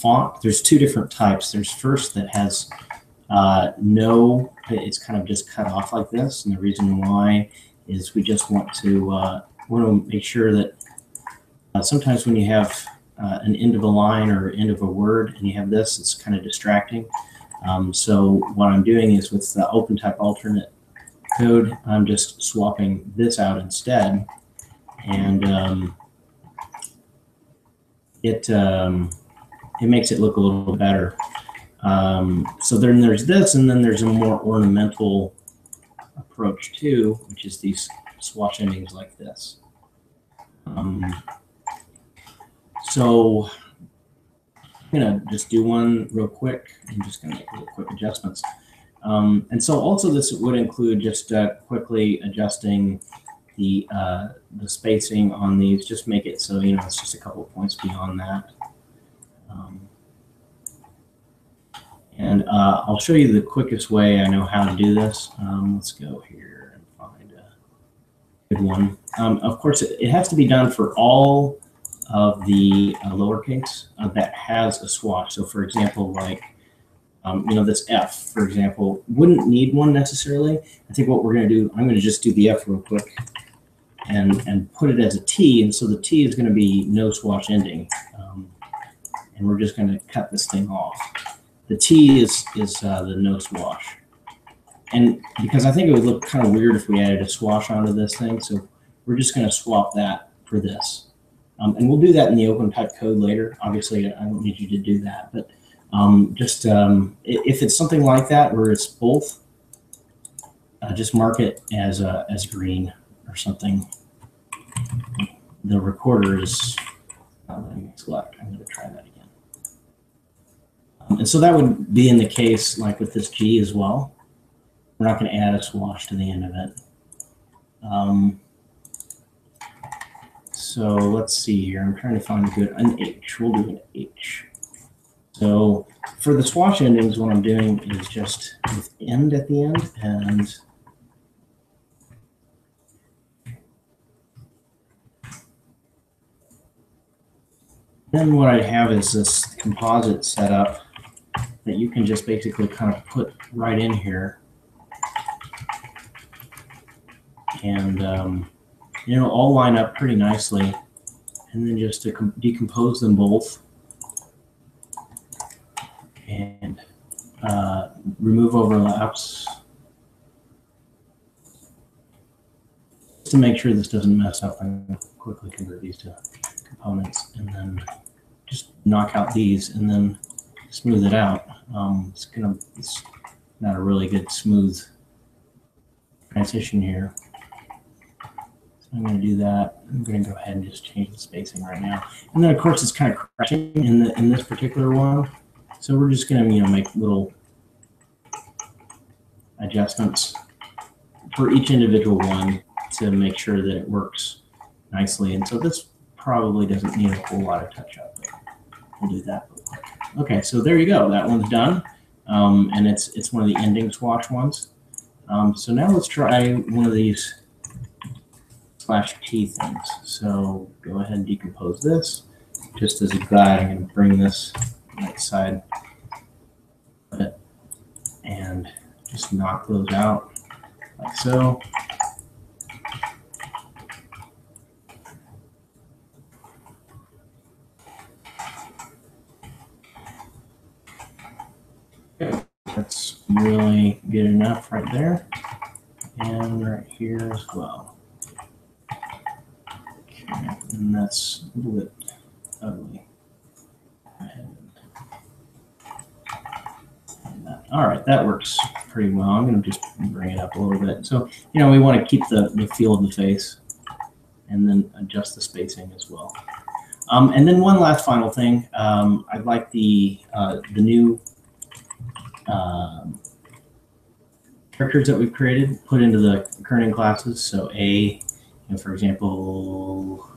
font, there's two different types. There's first that has no, it's kind of just cut off like this. And the reason why is we just want to make sure that sometimes when you have an end of a line or end of a word and you have this, it's kind of distracting. So what I'm doing is with the open type alternate code, I'm just swapping this out instead. And it makes it look a little better. So then there's this, and then there's a more ornamental approach too, which is these swash endings like this. So I'm gonna just do one real quick. I'm just gonna make little quick adjustments. And so also this would include just quickly adjusting the spacing on these. Just make it so it's just a couple of points beyond that. And I'll show you the quickest way I know how to do this. Let's go here and find a good one. Of course, it has to be done for all of the lowercase that has a swash. So for example, like, this F, for example, wouldn't need one necessarily. I think what we're going to do, I'm going to just do the F real quick and put it as a T. And so the T is going to be no swash ending. And we're just going to cut this thing off. The T is the no swash. And because I think it would look kind of weird if we added a swash onto this thing. So we're just going to swap that for this. And we'll do that in the open type code later. Obviously, I don't need you to do that. But if it's something like that where it's both, just mark it as green or something. The recorder is let me select. I'm going to try that again. And so that would be in the case like with this G as well. We're not going to add a swash to the end of it. So let's see here. I'm trying to find an H. We'll do an H. So for the swash endings, what I'm doing is just with end at the end, and then what I have is this composite setup that you can just basically kind of put right in here, and all line up pretty nicely, and then just to decompose them both and remove overlaps just to make sure this doesn't mess up. I'm going to quickly convert these to components and then just knock out these and then smooth it out. It's not a really good smooth transition here. I'm going to do that. I'm going to go ahead and just change the spacing right now. And then, of course, it's kind of crashing in this particular one. So we're just going to make little adjustments for each individual one to make sure that it works nicely. And so this probably doesn't need a whole lot of touch-up. We'll do that real quick. Okay, so there you go. That one's done. And it's one of the ending swash ones. So now let's try one of these /T things. So go ahead and decompose this. Just as a guide, I'm going to bring this right side and just knock those out like so. Okay, that's really good enough right there, and right here as well. And that's a little bit ugly. All right, that works pretty well. I'm going to just bring it up a little bit. So, we want to keep the feel of the face and then adjust the spacing as well. And then one last final thing. I'd like the new characters that we've created put into the kerning classes. So for example,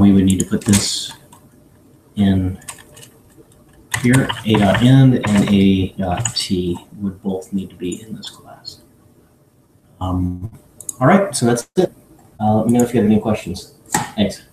we would need to put this in here. A.end and A.t would both need to be in this class. All right, so that's it. Let me know if you have any questions. Thanks.